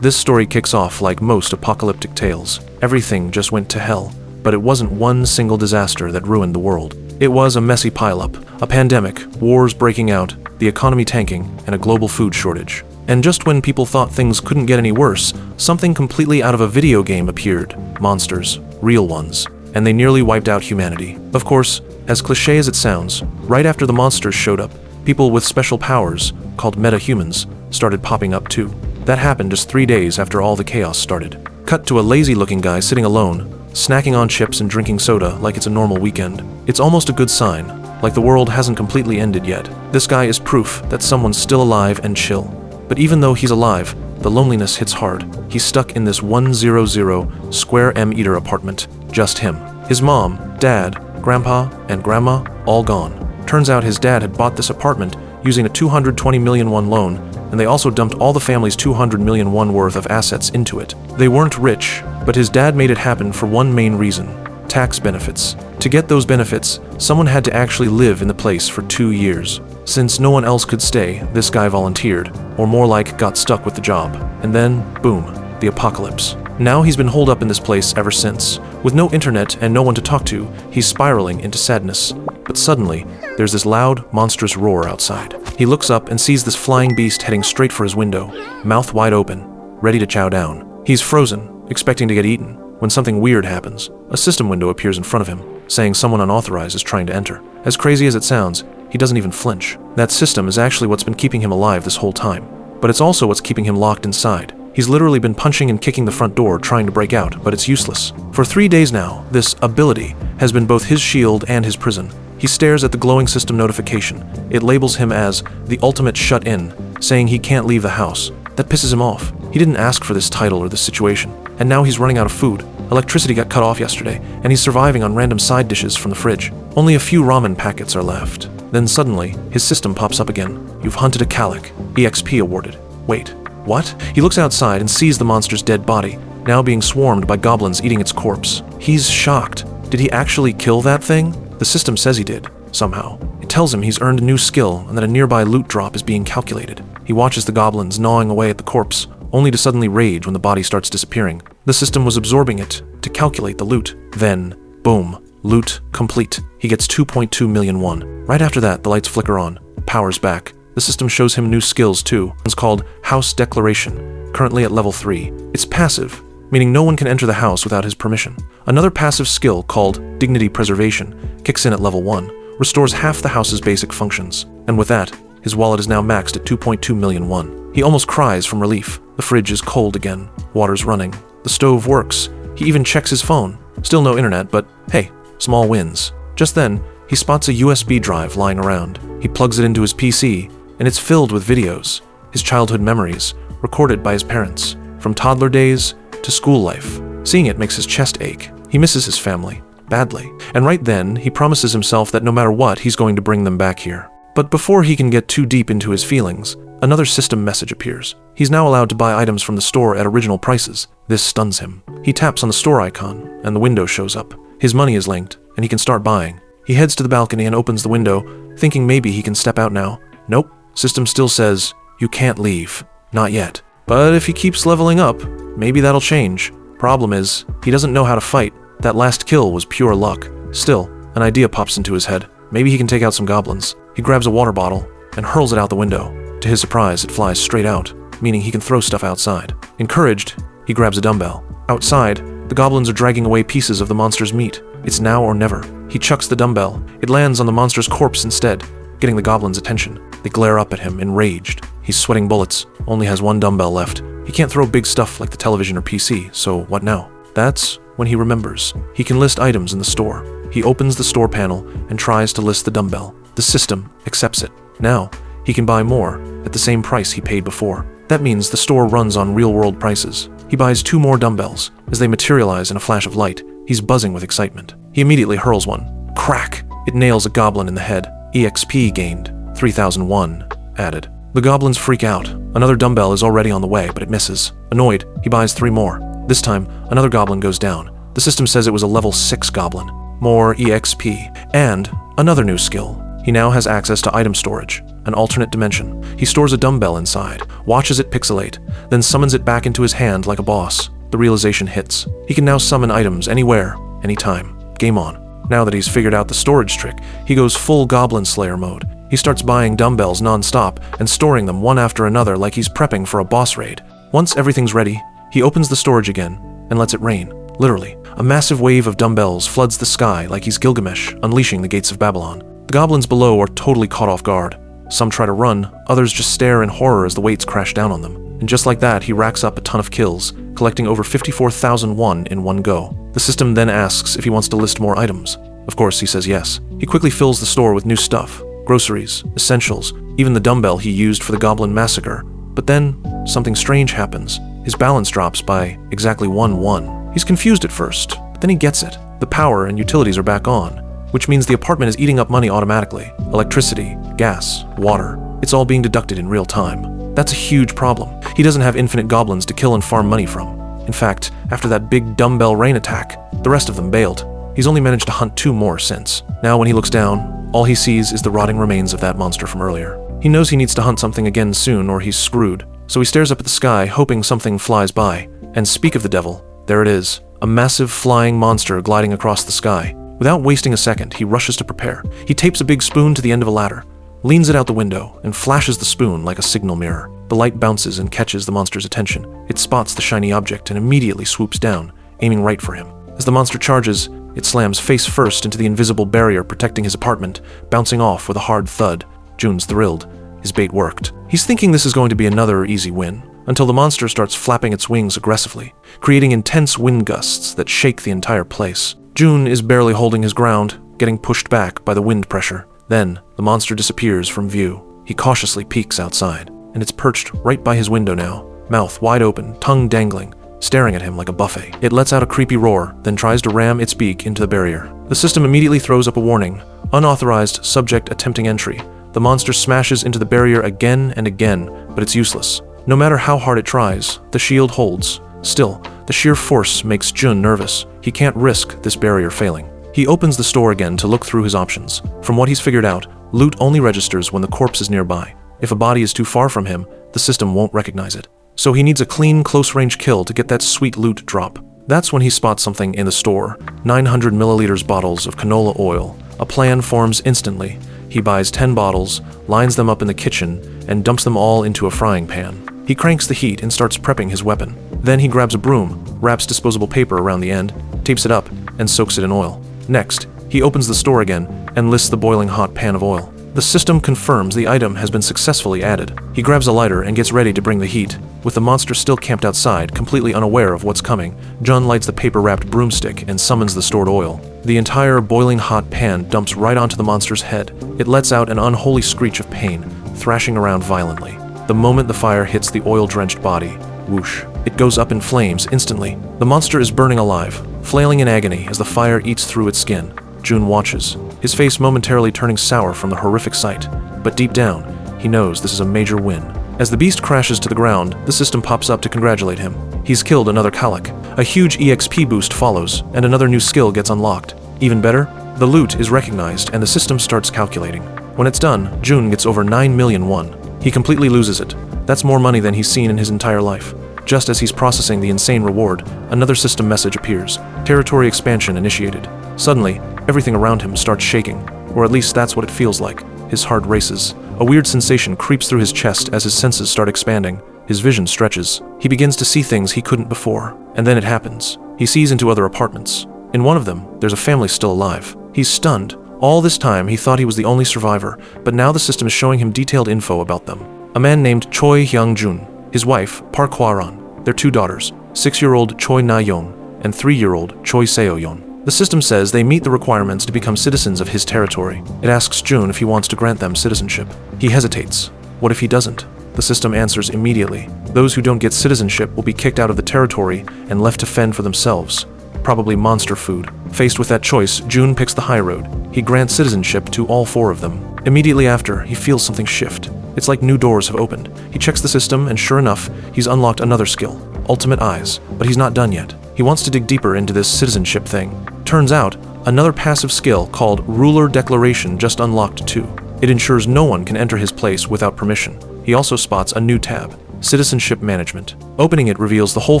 This story kicks off like most apocalyptic tales. Everything just went to hell, but it wasn't one single disaster that ruined the world. It was a messy pileup, a pandemic, wars breaking out, the economy tanking, and a global food shortage. And just when people thought things couldn't get any worse, something completely out of a video game appeared. Monsters. Real ones. And they nearly wiped out humanity. Of course, as cliché as it sounds, right after the monsters showed up, people with special powers, called meta-humans, started popping up too. That happened just 3 days after all the chaos started. Cut to a lazy-looking guy sitting alone, snacking on chips and drinking soda like it's a normal weekend. It's almost a good sign, like the world hasn't completely ended yet. This guy is proof that someone's still alive and chill. But even though he's alive, the loneliness hits hard. He's stuck in this 100 square meter apartment, just him. His mom, dad, grandpa, and grandma, all gone. Turns out his dad had bought this apartment using a 220 million won loan, and they also dumped all the family's 200 million won worth of assets into it. They weren't rich, but his dad made it happen for one main reason: tax benefits. To get those benefits, someone had to actually live in the place for 2 years. Since no one else could stay, this guy volunteered, or more like got stuck with the job. And then, boom, the apocalypse. Now he's been holed up in this place ever since. With no internet and no one to talk to, he's spiraling into sadness. But suddenly, there's this loud, monstrous roar outside. He looks up and sees this flying beast heading straight for his window, mouth wide open, ready to chow down. He's frozen, expecting to get eaten, when something weird happens. A system window appears in front of him, saying someone unauthorized is trying to enter. As crazy as it sounds, he doesn't even flinch. That system is actually what's been keeping him alive this whole time, but it's also what's keeping him locked inside. He's literally been punching and kicking the front door trying to break out, but it's useless. For 3 days now, this ability has been both his shield and his prison. He stares at the glowing system notification. It labels him as the ultimate shut-in, saying he can't leave the house. That pisses him off. He didn't ask for this title or this situation, and now he's running out of food. Electricity got cut off yesterday, and he's surviving on random side dishes from the fridge. Only a few ramen packets are left. Then suddenly, his system pops up again. You've hunted a Calic. EXP awarded. Wait, what? He looks outside and sees the monster's dead body, now being swarmed by goblins eating its corpse. He's shocked. Did he actually kill that thing? The system says he did, somehow. It tells him he's earned a new skill and that a nearby loot drop is being calculated. He watches the goblins gnawing away at the corpse, only to suddenly rage when the body starts disappearing. The system was absorbing it to calculate the loot. Then, boom, loot complete. He gets 2.2 million won. Right after that, the lights flicker on. Power's back. The system shows him new skills too. It's called House Declaration, currently at level 3. It's passive, meaning no one can enter the house without his permission. Another passive skill called Dignity Preservation kicks in at level 1, restores half the house's basic functions. And with that, his wallet is now maxed at 2.2 million won. He almost cries from relief. The fridge is cold again. Water's running. The stove works. He even checks his phone. Still no internet, but hey, small wins. Just then, he spots a USB drive lying around. He plugs it into his PC, and it's filled with videos, his childhood memories, recorded by his parents, from toddler days to school life. Seeing it makes his chest ache. He misses his family, badly. And right then, he promises himself that no matter what, he's going to bring them back here. But before he can get too deep into his feelings, another system message appears. He's now allowed to buy items from the store at original prices. This stuns him. He taps on the store icon, and the window shows up. His money is linked, and he can start buying. He heads to the balcony and opens the window, thinking maybe he can step out now. Nope. System still says, you can't leave. Not yet. But if he keeps leveling up, maybe that'll change. Problem is, he doesn't know how to fight. That last kill was pure luck. Still, an idea pops into his head. Maybe he can take out some goblins. He grabs a water bottle and hurls it out the window. To his surprise, it flies straight out, meaning he can throw stuff outside. Encouraged, he grabs a dumbbell. Outside, the goblins are dragging away pieces of the monster's meat. It's now or never. He chucks the dumbbell. It lands on the monster's corpse instead, getting the goblins' attention. They glare up at him, enraged. He's sweating bullets, only has one dumbbell left. He can't throw big stuff like the television or PC, so what now? That's when he remembers. He can list items in the store. He opens the store panel and tries to list the dumbbell. The system accepts it. Now, he can buy more at the same price he paid before. That means the store runs on real-world prices. He buys 2 more dumbbells. As they materialize in a flash of light, he's buzzing with excitement. He immediately hurls one. Crack! It nails a goblin in the head. EXP gained. 3001 added. The goblins freak out. Another dumbbell is already on the way, but it misses. Annoyed, he buys 3 more. This time, another goblin goes down. The system says it was a level 6 goblin. More EXP. And another new skill. He now has access to item storage. an alternate dimension. He stores a dumbbell inside, watches it pixelate, then summons it back into his hand like a boss. The realization hits. He can now summon items anywhere, anytime. Game on. Now that he's figured out the storage trick, he goes full Goblin Slayer mode. He starts buying dumbbells non-stop and storing them one after another like he's prepping for a boss raid. Once everything's ready, he opens the storage again and lets it rain. Literally, a massive wave of dumbbells floods the sky like he's Gilgamesh, unleashing the gates of Babylon. The goblins below are totally caught off guard. Some try to run, others just stare in horror as the weights crash down on them. And just like that, he racks up a ton of kills, collecting over 54,000 won in one go. The system then asks if he wants to list more items. Of course, he says yes. He quickly fills the store with new stuff, groceries, essentials, even the dumbbell he used for the goblin massacre. But then, something strange happens. His balance drops by exactly 1 won. He's confused at first, but then he gets it. The power and utilities are back on, which means the apartment is eating up money automatically. Electricity, gas, water, it's all being deducted in real time. That's a huge problem. He doesn't have infinite goblins to kill and farm money from. In fact, after that big dumbbell rain attack, the rest of them bailed. He's only managed to hunt 2 more since. Now when he looks down, all he sees is the rotting remains of that monster from earlier. He knows he needs to hunt something again soon or he's screwed, so he stares up at the sky hoping something flies by. And speak of the devil, there it is, a massive flying monster gliding across the sky. Without wasting a second, he rushes to prepare. He tapes a big spoon to the end of a ladder, leans it out the window, and flashes the spoon like a signal mirror. The light bounces and catches the monster's attention. It spots the shiny object and immediately swoops down, aiming right for him. As the monster charges, it slams face first into the invisible barrier protecting his apartment, bouncing off with a hard thud. Jun's thrilled. His bait worked. He's thinking this is going to be another easy win, until the monster starts flapping its wings aggressively, creating intense wind gusts that shake the entire place. Jun is barely holding his ground, getting pushed back by the wind pressure. Then, the monster disappears from view. He cautiously peeks outside, and it's perched right by his window now, mouth wide open, tongue dangling, staring at him like a buffet. It lets out a creepy roar, then tries to ram its beak into the barrier. The system immediately throws up a warning. Unauthorized subject attempting entry. The monster smashes into the barrier again and again, but it's useless. No matter how hard it tries, the shield holds. Still, the sheer force makes Jun nervous. He can't risk this barrier failing. He opens the store again to look through his options. From what he's figured out, loot only registers when the corpse is nearby. If a body is too far from him, the system won't recognize it. So he needs a clean, close-range kill to get that sweet loot drop. That's when he spots something in the store. 900 milliliters bottles of canola oil. A plan forms instantly. He buys 10 bottles, lines them up in the kitchen, and dumps them all into a frying pan. He cranks the heat and starts prepping his weapon. Then he grabs a broom, wraps disposable paper around the end, tapes it up, and soaks it in oil. Next, he opens the store again and lists the boiling hot pan of oil. The system confirms the item has been successfully added. He grabs a lighter and gets ready to bring the heat. With the monster still camped outside, completely unaware of what's coming, Jun lights the paper-wrapped broomstick and summons the stored oil. The entire boiling hot pan dumps right onto the monster's head. It lets out an unholy screech of pain, thrashing around violently. The moment the fire hits the oil-drenched body, whoosh, it goes up in flames instantly. The monster is burning alive, flailing in agony as the fire eats through its skin. Jun watches, his face momentarily turning sour from the horrific sight. But deep down, he knows this is a major win. As the beast crashes to the ground, the system pops up to congratulate him. He's killed another Kalak. A huge EXP boost follows, and another new skill gets unlocked. Even better, the loot is recognized and the system starts calculating. When it's done, Jun gets over 9 million won. He completely loses it. That's more money than he's seen in his entire life. Just as he's processing the insane reward, another system message appears. Territory expansion initiated. Suddenly, everything around him starts shaking, or at least that's what it feels like. His heart races. A weird sensation creeps through his chest as his senses start expanding. His vision stretches. He begins to see things he couldn't before. And then it happens. He sees into other apartments. In one of them, there's a family still alive. He's stunned. All this time, he thought he was the only survivor, but now the system is showing him detailed info about them. A man named Choi Hyung-jun, his wife, Park Hwa-ran, their 2 daughters, 6-year-old Choi Na-yeon and 3-year-old Choi Seo-yeon. The system says they meet the requirements to become citizens of his territory. It asks Jun if he wants to grant them citizenship. He hesitates. What if he doesn't? The system answers immediately. Those who don't get citizenship will be kicked out of the territory and left to fend for themselves. Probably monster food. Faced with that choice, Jun picks the high road. He grants citizenship to all 4 of them. Immediately after, he feels something shift. It's like new doors have opened. He checks the system, and sure enough, he's unlocked another skill, Ultimate Eyes. But he's not done yet. He wants to dig deeper into this citizenship thing. Turns out, another passive skill called Ruler Declaration just unlocked too. It ensures no one can enter his place without permission. He also spots a new tab, Citizenship Management. Opening it reveals the whole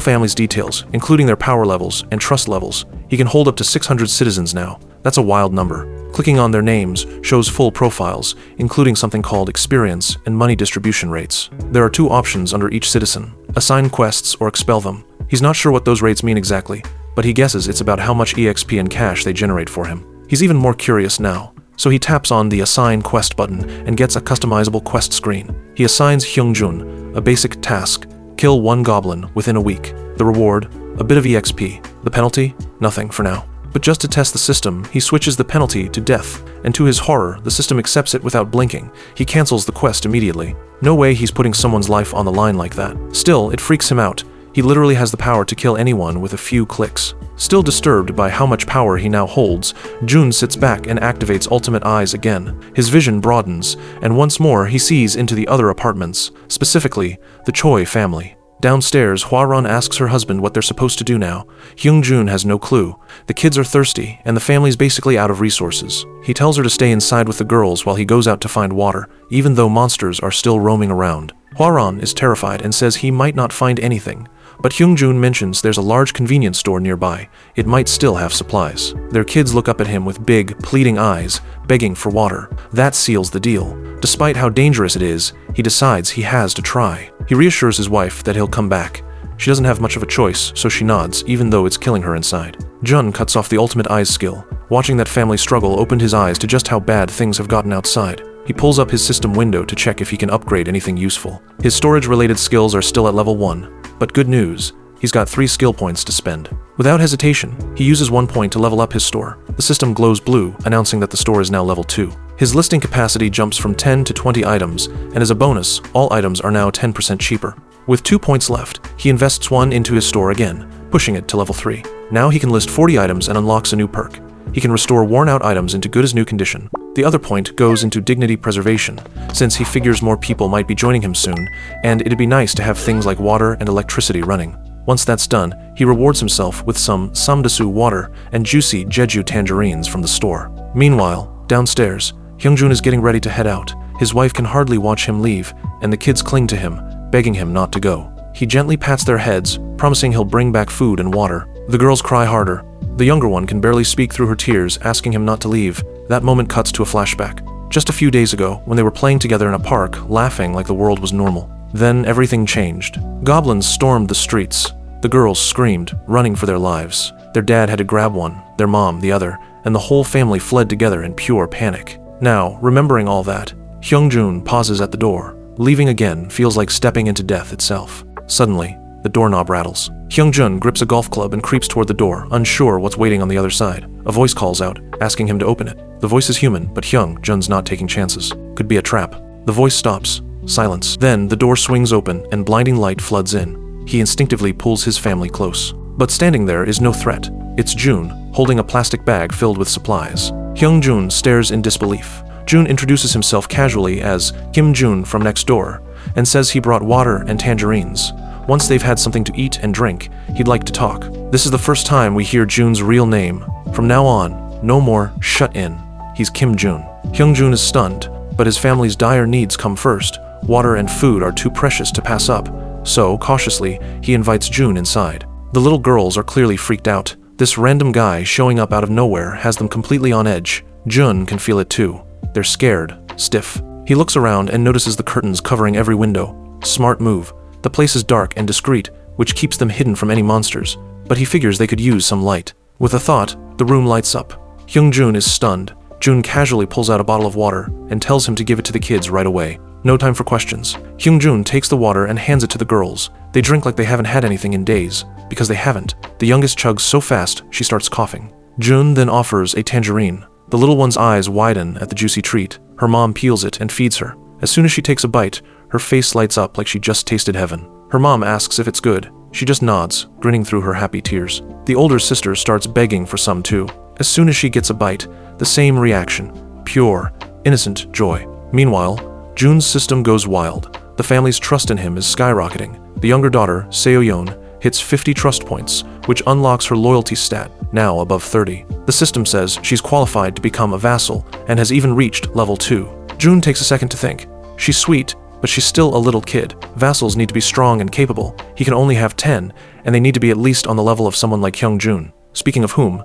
family's details, including their power levels and trust levels. He can hold up to 600 citizens now. That's a wild number. Clicking on their names shows full profiles, including something called experience and money distribution rates. There are 2 options under each citizen: assign quests or expel them. He's not sure what those rates mean exactly, but he guesses it's about how much EXP and cash they generate for him. He's even more curious now, so he taps on the Assign Quest button and gets a customizable quest screen. He assigns Hyungjun a basic task: kill 1 goblin within a week. The reward, a bit of EXP. The penalty, nothing for now. But just to test the system, he switches the penalty to death, and to his horror, the system accepts it without blinking. He cancels the quest immediately. No way he's putting someone's life on the line like that. Still, it freaks him out. He literally has the power to kill anyone with a few clicks. Still disturbed by how much power he now holds, Jun sits back and activates Ultimate Eyes again. His vision broadens, and once more he sees into the other apartments, specifically the Choi family. Downstairs, Hwa-ran asks her husband what they're supposed to do now. Hyung-jun has no clue. The kids are thirsty, and the family's basically out of resources. He tells her to stay inside with the girls while he goes out to find water, even though monsters are still roaming around. Hwa-ran is terrified and says he might not find anything. But Hyung-jun mentions there's a large convenience store nearby. It might still have supplies. Their kids look up at him with big, pleading eyes, begging for water. That seals the deal. Despite how dangerous it is, he decides he has to try. He reassures his wife that he'll come back. She doesn't have much of a choice, so she nods, even though it's killing her inside. Jun cuts off the Ultimate Eyes skill. Watching that family struggle opened his eyes to just how bad things have gotten outside. He pulls up his system window to check if he can upgrade anything useful. His storage-related skills are still at level 1. But good news, he's got 3 skill points to spend. Without hesitation, he uses 1 point to level up his store. The system glows blue, announcing that the store is now level 2. His listing capacity jumps from 10 to 20 items, and as a bonus, all items are now 10% cheaper. With 2 points left, he invests 1 into his store again, pushing it to level 3. Now he can list 40 items and unlocks a new perk. He can restore worn-out items into good as new condition. The other point goes into dignity preservation, since he figures more people might be joining him soon, and it'd be nice to have things like water and electricity running. Once that's done, he rewards himself with some samdasu water and juicy jeju tangerines from the store. Meanwhile, downstairs, Hyungjun is getting ready to head out. His wife can hardly watch him leave, and the kids cling to him, begging him not to go. He gently pats their heads, promising he'll bring back food and water. The girls cry harder. The younger one can barely speak through her tears, asking him not to leave. That moment cuts to a flashback. Just a few days ago, when they were playing together in a park, laughing like the world was normal. Then everything changed. Goblins stormed the streets. The girls screamed, running for their lives. Their dad had to grab one, their mom the other, and the whole family fled together in pure panic. Now, remembering all that, Hyungjun pauses at the door. Leaving again feels like stepping into death itself. Suddenly, the doorknob rattles. Hyungjun grips a golf club and creeps toward the door, unsure what's waiting on the other side. A voice calls out, asking him to open it. The voice is human, but Hyungjun's not taking chances. Could be a trap. The voice stops. Silence. Then the door swings open and blinding light floods in. He instinctively pulls his family close. But standing there is no threat. It's Jun, holding a plastic bag filled with supplies. Hyungjun stares in disbelief. Jun introduces himself casually as Kim Jun from next door, and says he brought water and tangerines. Once they've had something to eat and drink, he'd like to talk. This is the first time we hear Jun's real name. From now on, no more shut in. He's Kim Jun. Hyungjun is stunned, but his family's dire needs come first. Water and food are too precious to pass up, so cautiously, he invites Jun inside. The little girls are clearly freaked out. This random guy showing up out of nowhere has them completely on edge. Jun can feel it too. They're scared, stiff. He looks around and notices the curtains covering every window. Smart move. The place is dark and discreet, which keeps them hidden from any monsters, but he figures they could use some light. With a thought, the room lights up. Hyungjun is stunned. Jun casually pulls out a bottle of water and tells him to give it to the kids right away. No time for questions. Hyungjun takes the water and hands it to the girls. They drink like they haven't had anything in days, because they haven't. The youngest chugs so fast, she starts coughing. Jun then offers a tangerine. The little one's eyes widen at the juicy treat. Her mom peels it and feeds her. As soon as she takes a bite, her face lights up like she just tasted heaven. Her mom asks if it's good. She just nods, grinning through her happy tears. The older sister starts begging for some too. As soon as she gets a bite, the same reaction. Pure, innocent joy. Meanwhile, Jun's system goes wild. The family's trust in him is skyrocketing. The younger daughter, Seoyeon, hits 50 trust points, which unlocks her loyalty stat, now above 30. The system says she's qualified to become a vassal and has even reached level 2. June takes a second to think. She's sweet, but she's still a little kid. Vassals need to be strong and capable. He can only have 10, and they need to be at least on the level of someone like Hyung-jun. Speaking of whom,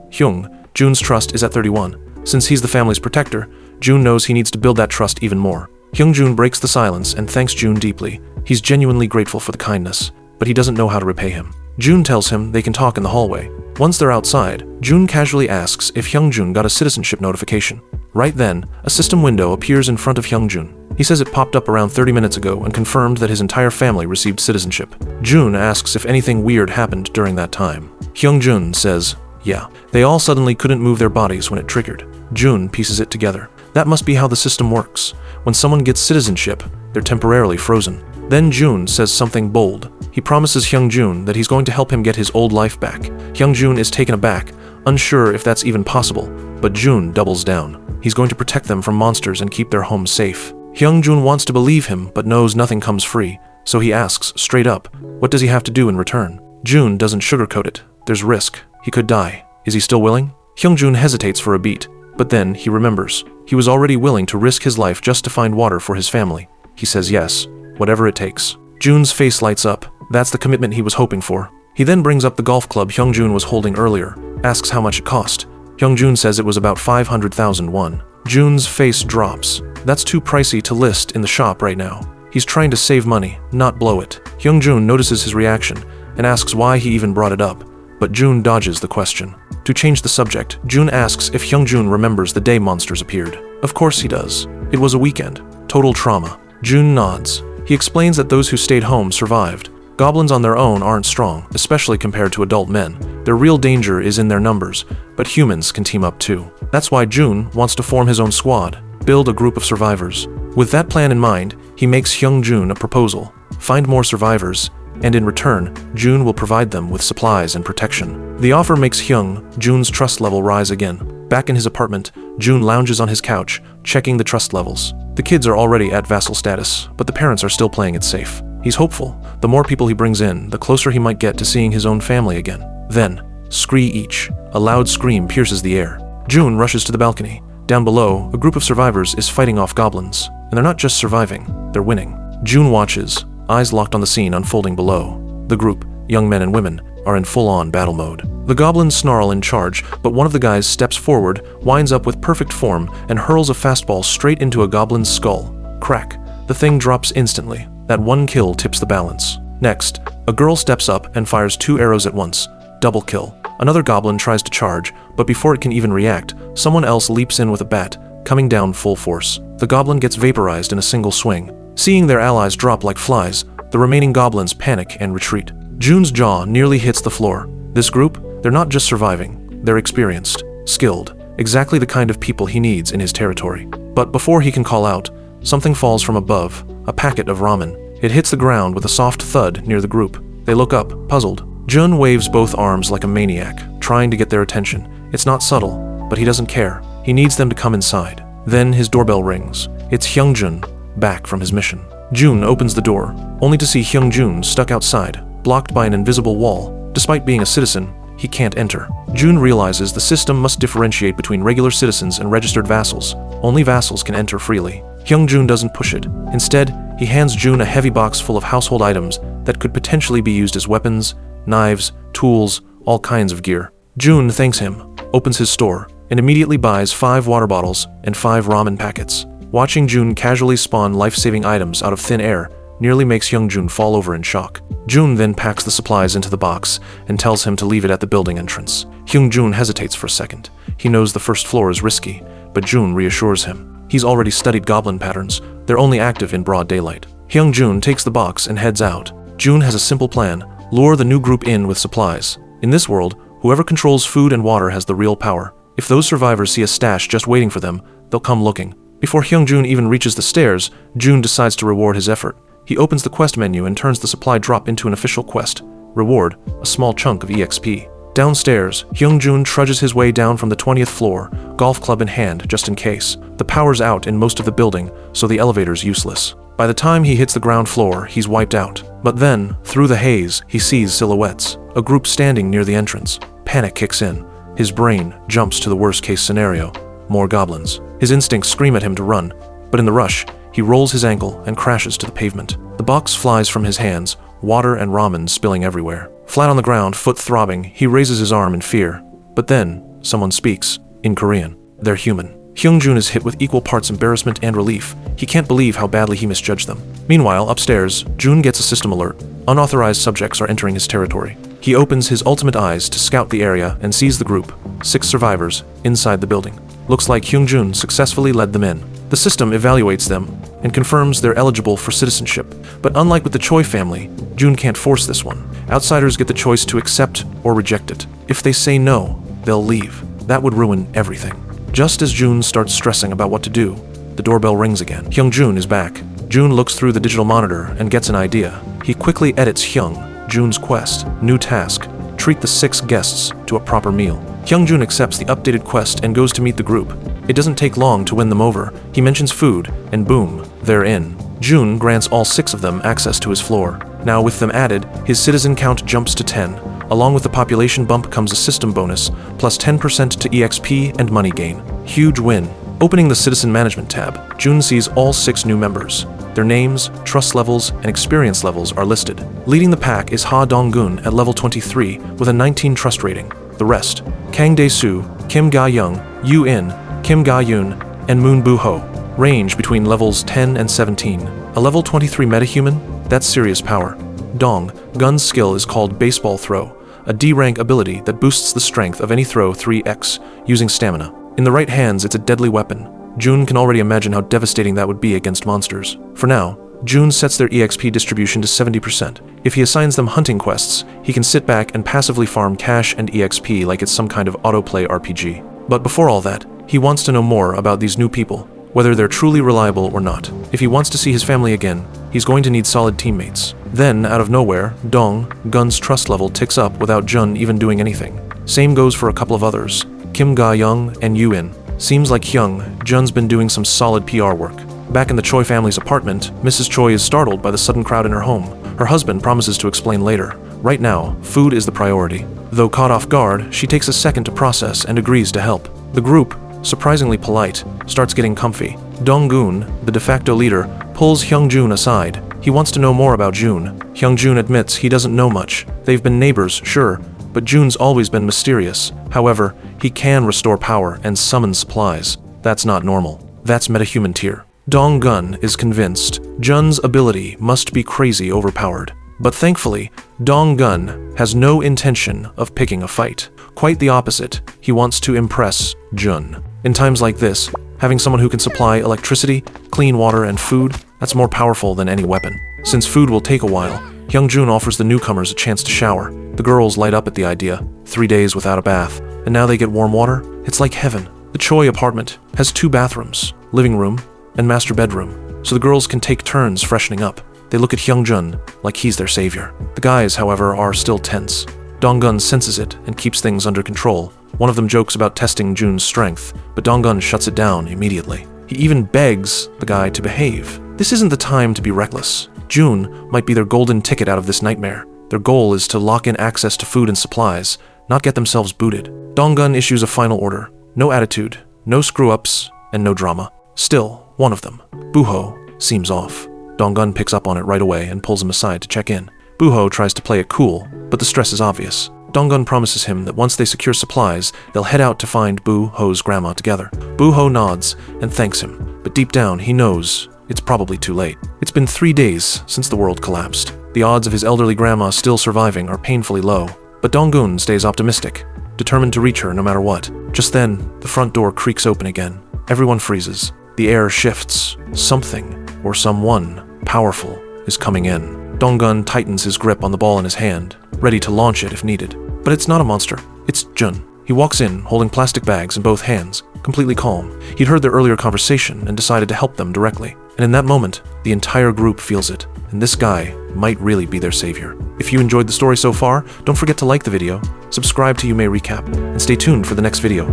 Jun's trust is at 31. Since he's the family's protector, Jun knows he needs to build that trust even more. Hyung-jun breaks the silence and thanks Jun deeply. He's genuinely grateful for the kindness, but he doesn't know how to repay him. Jun tells him they can talk in the hallway. Once they're outside, Jun casually asks if Hyung-jun got a citizenship notification. Right then, a system window appears in front of Hyung-jun. He says it popped up around 30 minutes ago and confirmed that his entire family received citizenship. Jun asks if anything weird happened during that time. Hyung-jun says, yeah, they all suddenly couldn't move their bodies when it triggered. Jun pieces it together. That must be how the system works. When someone gets citizenship, they're temporarily frozen. Then Jun says something bold. He promises Hyung-jun that he's going to help him get his old life back. Hyung-jun is taken aback, unsure if that's even possible, but Jun doubles down. He's going to protect them from monsters and keep their home safe. Hyung-jun wants to believe him, but knows nothing comes free, so he asks straight up, what does he have to do in return? Jun doesn't sugarcoat it. There's risk. He could die. Is he still willing? Hyung-jun hesitates for a beat, but then he remembers. He was already willing to risk his life just to find water for his family. He says yes, whatever it takes. Jun's face lights up. That's the commitment he was hoping for. He then brings up the golf club Hyung-jun was holding earlier, asks how much it cost. Hyung-jun says it was about 500,000 won. Jun's face drops. That's too pricey to list in the shop right now. He's trying to save money, not blow it. Hyung-jun notices his reaction and asks why he even brought it up, but Jun dodges the question. To change the subject, Jun asks if Hyung-jun remembers the day monsters appeared. Of course he does. It was a weekend. Total trauma. Jun nods. He explains that those who stayed home survived. Goblins on their own aren't strong, especially compared to adult men. Their real danger is in their numbers, but humans can team up too. That's why Jun wants to form his own squad, build a group of survivors. With that plan in mind, he makes Hyung-jun a proposal. Find more survivors, and in return, Jun will provide them with supplies and protection. The offer makes Hyung-jun's trust level rise again. Back in his apartment, Jun lounges on his couch, checking the trust levels. The kids are already at vassal status, but the parents are still playing it safe. He's hopeful. The more people he brings in, the closer he might get to seeing his own family again. Then, scree each. A loud scream pierces the air. Jun rushes to the balcony. Down below, a group of survivors is fighting off goblins. And they're not just surviving, they're winning. Jun watches, eyes locked on the scene unfolding below. The group, young men and women, are in full-on battle mode. The goblins snarl in charge, but one of the guys steps forward, winds up with perfect form, and hurls a fastball straight into a goblin's skull. Crack. The thing drops instantly. That one kill tips the balance. Next, a girl steps up and fires 2 arrows at once. Double kill. Another goblin tries to charge, but before it can even react, someone else leaps in with a bat, coming down full force. The goblin gets vaporized in a single swing. Seeing their allies drop like flies, the remaining goblins panic and retreat. Jun's jaw nearly hits the floor. This group, they're not just surviving, they're experienced, skilled, exactly the kind of people he needs in his territory. But before he can call out, something falls from above, a packet of ramen. It hits the ground with a soft thud near the group. They look up, puzzled. Jun waves both arms like a maniac, trying to get their attention. It's not subtle, but he doesn't care. He needs them to come inside. Then his doorbell rings. It's Hyung-jun, back from his mission. Jun opens the door, only to see Hyung-jun stuck outside, blocked by an invisible wall. Despite being a citizen, he can't enter. Jun realizes the system must differentiate between regular citizens and registered vassals. Only vassals can enter freely. Hyung-jun doesn't push it. Instead, he hands Jun a heavy box full of household items that could potentially be used as weapons, knives, tools, all kinds of gear. Jun thanks him, opens his store, and immediately buys 5 water bottles and 5 ramen packets. Watching Jun casually spawn life-saving items out of thin air nearly makes Hyung-jun fall over in shock. Jun then packs the supplies into the box and tells him to leave it at the building entrance. Hyung-jun hesitates for a second. He knows the first floor is risky, but Jun reassures him. He's already studied goblin patterns. They're only active in broad daylight. Hyung-jun takes the box and heads out. Jun has a simple plan: lure the new group in with supplies. In this world, whoever controls food and water has the real power. If those survivors see a stash just waiting for them, they'll come looking. Before Hyung-jun even reaches the stairs, Jun decides to reward his effort. He opens the quest menu and turns the supply drop into an official quest. Reward, a small chunk of EXP. Downstairs, Hyung-jun trudges his way down from the 20th floor, golf club in hand just in case. The power's out in most of the building, so the elevator's useless. By the time he hits the ground floor, he's wiped out. But then, through the haze, he sees silhouettes. A group standing near the entrance. Panic kicks in. His brain jumps to the worst-case scenario. More goblins. His instincts scream at him to run, but in the rush, he rolls his ankle and crashes to the pavement. The box flies from his hands, water and ramen spilling everywhere. Flat on the ground, foot throbbing, he raises his arm in fear. But then, someone speaks, in Korean. They're human. Hyungjun is hit with equal parts embarrassment and relief. He can't believe how badly he misjudged them. Meanwhile, upstairs, Jun gets a system alert. Unauthorized subjects are entering his territory. He opens his ultimate eyes to scout the area and sees the group, 6 survivors, inside the building. Looks like Hyungjun successfully led them in. The system evaluates them and confirms they're eligible for citizenship. But unlike with the Choi family, Jun can't force this one. Outsiders get the choice to accept or reject it. If they say no, they'll leave. That would ruin everything. Just as Jun starts stressing about what to do, the doorbell rings again. Hyungjun is back. Jun looks through the digital monitor and gets an idea. He quickly edits Jun's quest. New task: treat the 6 guests to a proper meal. Hyungjun accepts the updated quest and goes to meet the group. It doesn't take long to win them over. He mentions food, and boom, they're in. Jun grants all 6 of them access to his floor. Now with them added, his citizen count jumps to 10. Along with the population bump comes a system bonus, plus 10% to EXP and money gain. Huge win. Opening the Citizen Management tab, Jun sees all 6 new members. Their names, trust levels, and experience levels are listed. Leading the pack is Ha Dong-gun at level 23 with a 19 trust rating. The rest: Kang Dae-soo, Kim Ga-young, Yu In, Kim Ga-yoon, and Moon Bu-ho, range between levels 10 and 17. A level 23 metahuman? That's serious power. Dong-gun's skill is called Baseball Throw, a D-rank ability that boosts the strength of any throw 3x using stamina. In the right hands, it's a deadly weapon. Jun can already imagine how devastating that would be against monsters. For now, Jun sets their EXP distribution to 70%. If he assigns them hunting quests, he can sit back and passively farm cash and EXP like it's some kind of autoplay RPG. But before all that, he wants to know more about these new people, whether they're truly reliable or not. If he wants to see his family again, he's going to need solid teammates. Then, out of nowhere, Dong-gun's trust level ticks up without Jun even doing anything. Same goes for a couple of others, Kim Ga-young and Yu In. Seems like Jun's been doing some solid PR work. Back in the Choi family's apartment, Mrs. Choi is startled by the sudden crowd in her home. Her husband promises to explain later. Right now, food is the priority. Though caught off guard, she takes a second to process and agrees to help. The group, surprisingly polite, starts getting comfy. Dong-gun, the de facto leader, pulls Hyungjun aside. He wants to know more about Jun. Hyungjun admits he doesn't know much. They've been neighbors, sure, but Jun's always been mysterious. However, he can restore power and summon supplies. That's not normal. That's metahuman tier. Dong-gun is convinced Jun's ability must be crazy overpowered. But thankfully, Dong-gun has no intention of picking a fight. Quite the opposite, he wants to impress Jun. In times like this, having someone who can supply electricity, clean water, and food, that's more powerful than any weapon. Since food will take a while, Hyungjun offers the newcomers a chance to shower. The girls light up at the idea. 3 days without a bath, and now they get warm water? It's like heaven. The Choi apartment has 2 bathrooms, living room, and master bedroom, so the girls can take turns freshening up. They look at Hyungjun like he's their savior. The guys, however, are still tense. Dong-gun senses it and keeps things under control. One of them jokes about testing Jun's strength, but Dong-gun shuts it down immediately. He even begs the guy to behave. This isn't the time to be reckless. Jun might be their golden ticket out of this nightmare. Their goal is to lock in access to food and supplies, not get themselves booted. Dong-gun issues a final order. No attitude, no screw-ups, and no drama. Still, one of them, Bu-ho, seems off. Dong-gun picks up on it right away and pulls him aside to check in. Bu-ho tries to play it cool, but the stress is obvious. Dong-gun promises him that once they secure supplies, they'll head out to find Bu-ho's grandma together. Bu-ho nods and thanks him, but deep down he knows it's probably too late. It's been 3 days since the world collapsed. The odds of his elderly grandma still surviving are painfully low, but Dong-gun stays optimistic, determined to reach her no matter what. Just then, the front door creaks open again. Everyone freezes. The air shifts. Something, or someone, powerful is coming in. Dong-gun tightens his grip on the ball in his hand, ready to launch it if needed. But it's not a monster. It's Jun. He walks in, holding plastic bags in both hands, completely calm. He'd heard their earlier conversation and decided to help them directly. And in that moment, the entire group feels it, and this guy might really be their savior. If you enjoyed the story so far, don't forget to like the video, subscribe to You May Recap, and stay tuned for the next video.